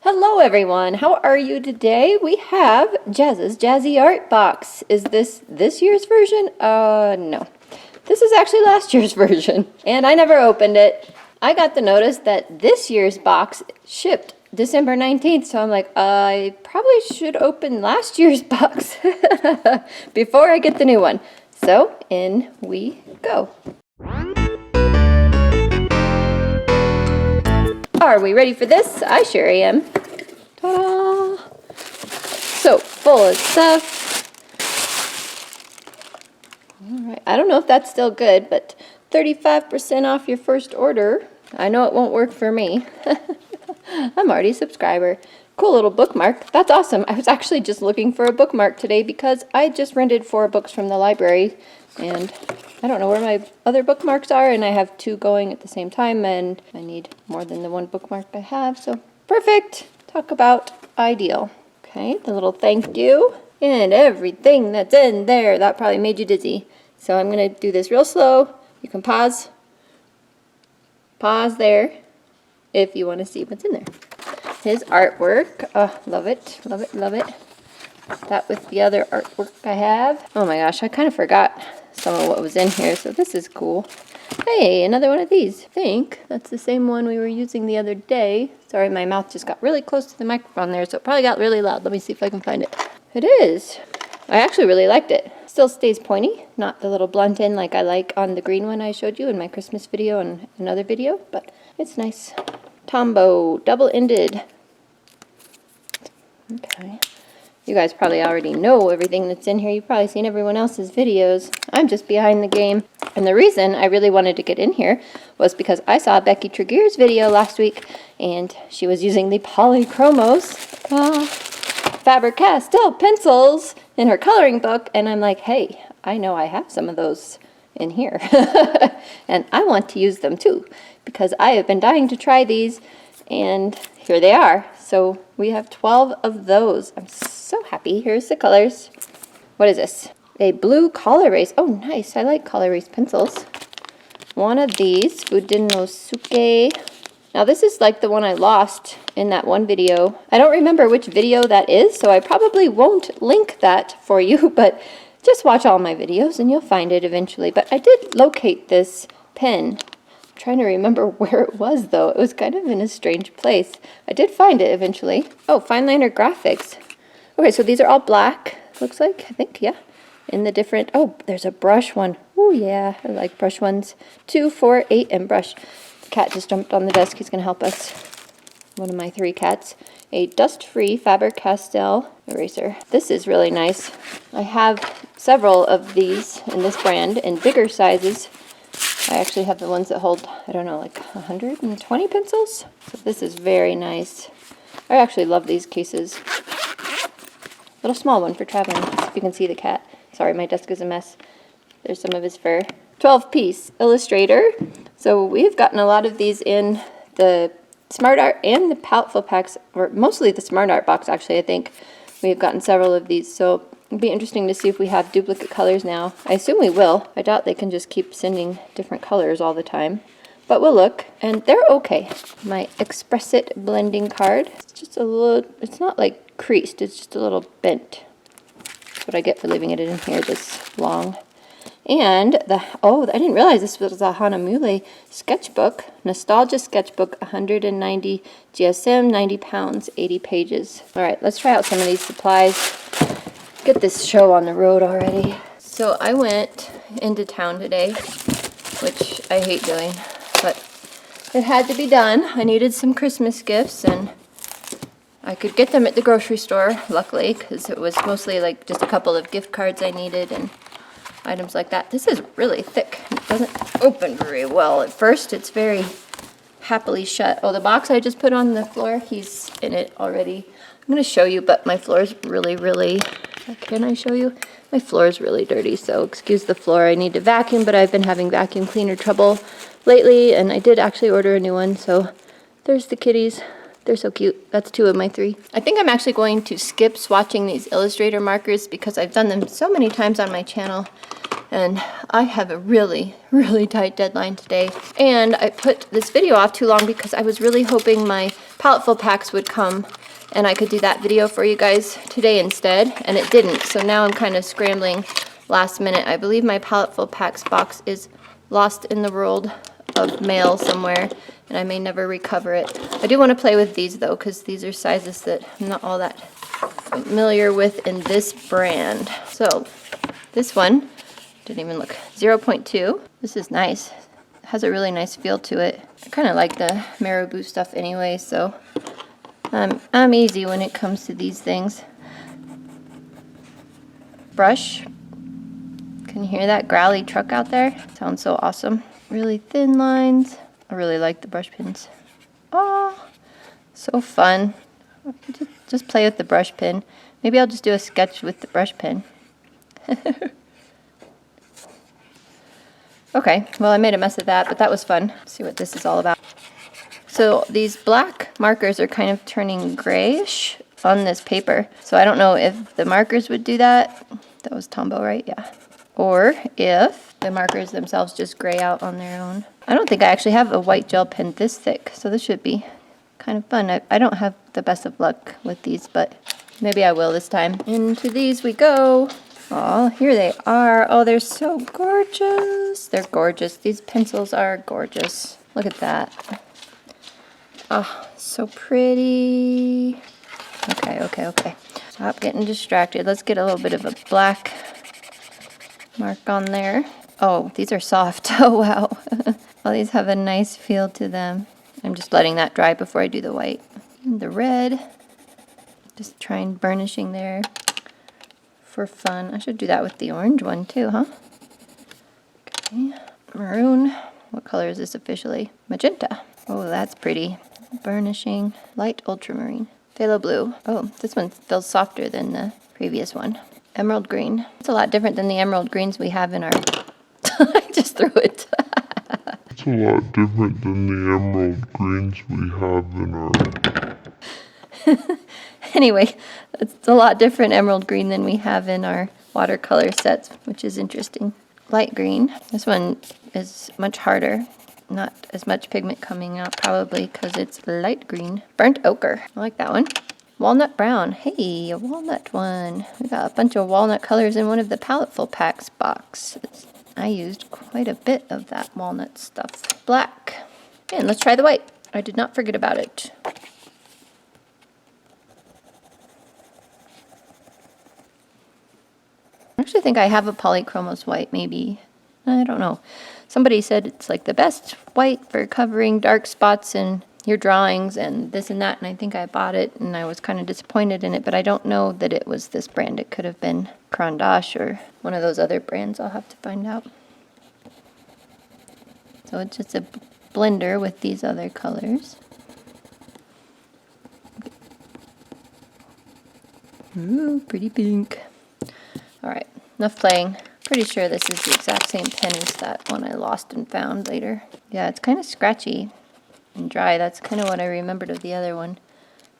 Hello everyone, how are you today? We have JAZZA'S Jazzy art box. Is this year's version? No. This is actually last year's version, and I never opened it. I got the notice that this year's box shipped December 19th, so I'm like, I probably should open last year's box before I get the new one. So, in we go. Are we ready for this? I sure am. Ta-da! So, full of stuff. Alright, I don't know if that's still good, but 35% off your first order. I know it won't work for me. I'm already a subscriber. Cool little bookmark. That's awesome. I was actually just looking for a bookmark today because I just rented 4 books from the library, and I don't know where my other bookmarks are, and I have 2 going at the same time, and I need more than the 1 bookmark I have, so perfect. Talk about ideal. Okay, the little thank you and everything that's in there. That probably made you dizzy. So I'm going to do this real slow. You can pause there if you want to see what's in there. His artwork. Oh, love it, love it, love it. That with the other artwork I have. Oh my gosh, I kind of forgot some of what was in here, so this is cool. Hey, another one of these. I think that's the same one we were using the other day. Sorry, my mouth just got really close to the microphone there, so it probably got really loud. Let me see if I can find it. It is. I actually really liked it. Still stays pointy, not the little blunt end like I like on the green one I showed you in my Christmas video and another video, but it's nice. Tombow, double-ended. Okay. You guys probably already know everything that's in here. You've probably seen everyone else's videos. I'm just behind the game. And the reason I really wanted to get in here was because I saw Becky Tregear's video last week, and she was using the Polychromos faber-castell pencils in her coloring book, and I'm like, hey, I know I have some of those in here. And I want to use them too, because I have been dying to try these, and here they are. So we have 12 of those. I'm so happy. Here's the colors. What is this? A blue color erase. Oh, nice. I like color erase pencils. One of these, Udinosuke. Now this is like the one I lost in that one video. I don't remember which video that is, so I probably won't link that for you, but just watch all my videos and you'll find it eventually. But I did locate this pen. I'm trying to remember where it was, though. It was kind of in a strange place. I did find it eventually. Oh, fine liner graphics. Okay, so these are all black, looks like, I think, yeah. In the different, oh, there's a brush one. Oh, yeah, I like brush ones. 2, 4, 8, and brush. The cat just jumped on the desk. He's going to help us. One of my 3 cats. A dust-free Faber-Castell eraser. This is really nice. I have several of these in this brand in bigger sizes. I actually have the ones that hold, I don't know, like 120 pencils. So this is very nice. I actually love these cases. Little small one for traveling. Let's see if you can see the cat. Sorry, my desk is a mess. There's some of his fur. 12-piece Illustrator. So we've gotten a lot of these in the Smart Art and the Paletful packs, or mostly the Smart Art box, actually, I think. We've gotten several of these, so it'd be interesting to see if we have duplicate colors now. I assume we will. I doubt they can just keep sending different colors all the time. But we'll look, and they're okay. My Express It blending card. It's just a little, it's not like creased, it's just a little bent. That's what I get for leaving it in here this long. And I didn't realize this was a Hanamule sketchbook. Nostalgia sketchbook, 190 GSM, 90 pounds, 80 pages. All right, let's try out some of these supplies. Get this show on the road already. So I went into town today, which I hate doing, but it had to be done. I needed some Christmas gifts, and I could get them at the grocery store, luckily, because it was mostly like just a couple of gift cards I needed and items like that. This is really thick. It doesn't open very well at first. It's very happily shut. Oh, the box I just put on the floor, he's in it already. I'm going to show you, but my floor is really, can I show you? My floor is really dirty, so excuse the floor. I need to vacuum, but I've been having vacuum cleaner trouble lately, and I did actually order a new one, so there's the kitties. They're so cute. That's 2 of my 3. I think I'm actually going to skip swatching these Illustrator markers because I've done them so many times on my channel, and I have a really, really tight deadline today. And I put this video off too long because I was really hoping my palette full packs would come and I could do that video for you guys today instead, and it didn't. So now I'm kind of scrambling last minute. I believe my palette full packs box is lost in the world of mail somewhere, and I may never recover it. I do want to play with these though, because these are sizes that I'm not all that familiar with in this brand. So this one, didn't even look, 0.2. This is nice. It has a really nice feel to it. I kind of like the marabou stuff anyway, so I'm easy when it comes to these things. Brush. Can you hear that growly truck out there? Sounds so awesome. Really thin lines. I really like the brush pins. Oh, so fun. Just play with the brush pin. Maybe I'll just do a sketch with the brush pin. Okay, well I made a mess of that, but that was fun. Let's see what this is all about. So these black markers are kind of turning grayish on this paper. So I don't know if the markers would do that. That was Tombow, right? Yeah. Or if the markers themselves just gray out on their own. I don't think I actually have a white gel pen this thick, so this should be kind of fun. I don't have the best of luck with these, but maybe I will this time. Into these we go. Oh, here they are. Oh, they're so gorgeous. They're gorgeous. These pencils are gorgeous. Look at that. Oh, so pretty. Okay. Stop getting distracted. Let's get a little bit of a black mark on there. Oh, these are soft. Oh, wow. All these have a nice feel to them. I'm just letting that dry before I do the white. And the red. Just trying burnishing there for fun. I should do that with the orange one too, huh? Okay. Maroon. What color is this officially? Magenta. Oh, that's pretty. Burnishing. Light ultramarine. Phthalo blue. Oh, this one feels softer than the previous one. Emerald green. It's a lot different than the emerald greens we have in our... I just threw it. It's a lot different than the emerald greens we have in our... Anyway, it's a lot different emerald green than we have in our watercolor sets, which is interesting. Light green. This one is much harder. Not as much pigment coming out, probably because it's light green. Burnt ochre. I like that one. Walnut brown. Hey, a walnut one. We got a bunch of walnut colors in one of the palette full packs boxes. I used quite a bit of that walnut stuff. Black. And let's try the white. I did not forget about it. I actually think I have a polychromos white, maybe. I don't know. Somebody said it's like the best white for covering dark spots in your drawings and this and that, and I think I bought it and I was kind of disappointed in it, but I don't know that it was this brand. It could have been Crandash or one of those other brands. I'll have to find out. So it's just a blender with these other colors. Ooh, pretty pink. Alright, enough playing. Pretty sure this is the exact same pen as that one I lost and found later. Yeah, it's kind of scratchy and dry. That's kind of what I remembered of the other one.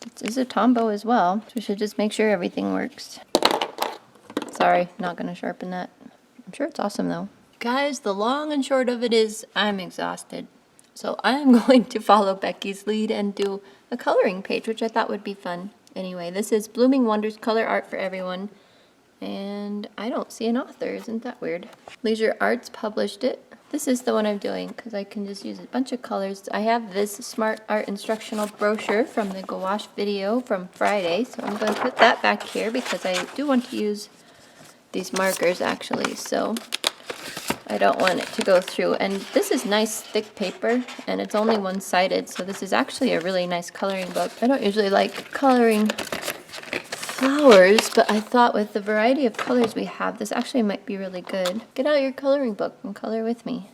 This is a Tombow as well, so we should just make sure everything works. Sorry, not going to sharpen that. I'm sure it's awesome though. Guys, the long and short of it is I'm exhausted. So I'm going to follow Becky's lead and do a coloring page, which I thought would be fun. Anyway, this is Blooming Wonders Color Art for Everyone. And I don't see an author, isn't that weird? Leisure Arts published it. This is the one I'm doing because I can just use a bunch of colors. I have this Smart Art instructional brochure from the gouache video from Friday, so I'm going to put that back here because I do want to use these markers actually, so I don't want it to go through. And this is nice thick paper and it's only one-sided, so this is actually a really nice coloring book. I don't usually like coloring flowers, but I thought with the variety of colors we have, this actually might be really good. Get out your coloring book and color with me.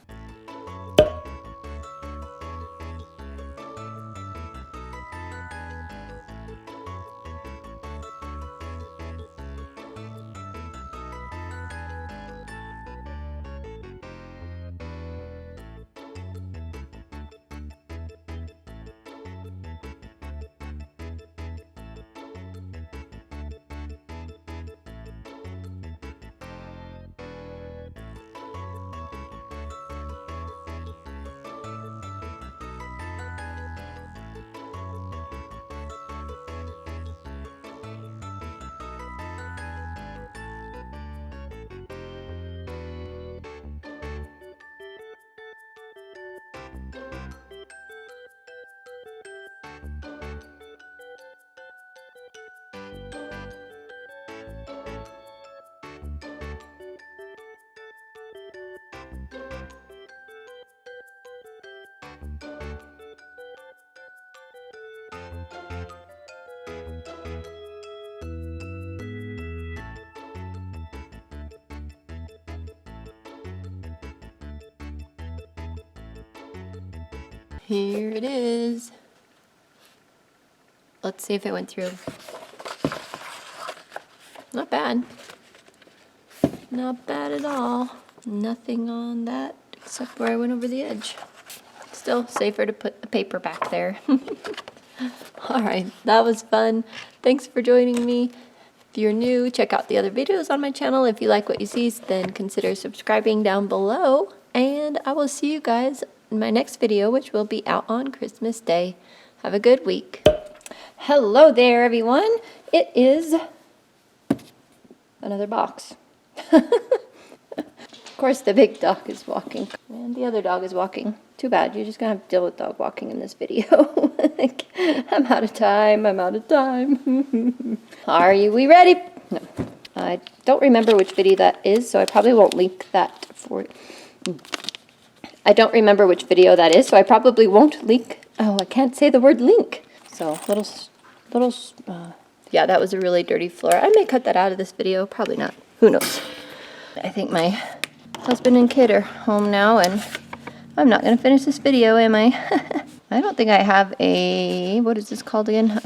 Here it is. Let's see if it went through. Not bad. Not bad at all. Nothing on that except where I went over the edge. Still safer to put the paper back there. Alright, that was fun. Thanks for joining me. If you're new, check out the other videos on my channel. If you like what you see, then consider subscribing down below. And I will see you guys in my next video, which will be out on Christmas Day. Have a good week. Hello there, everyone. It is another box. Of course, the big dog is walking, and the other dog is walking. Too bad, you're just gonna have to deal with dog walking in this video. I'm out of time, I'm out of time. We ready? No. I don't remember which video that is, so I probably won't link that for... I don't remember which video that is, so I probably won't link... Oh, I can't say the word link. So, yeah, that was a really dirty floor. I may cut that out of this video, probably not. Who knows? I think my husband and kid are home now, and I'm not going to finish this video, am I? I don't think I have a, what is this called again?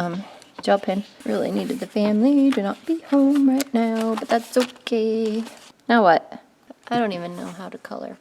Gel pen. Really needed the family to not be home right now, but that's okay. Now what? I don't even know how to color.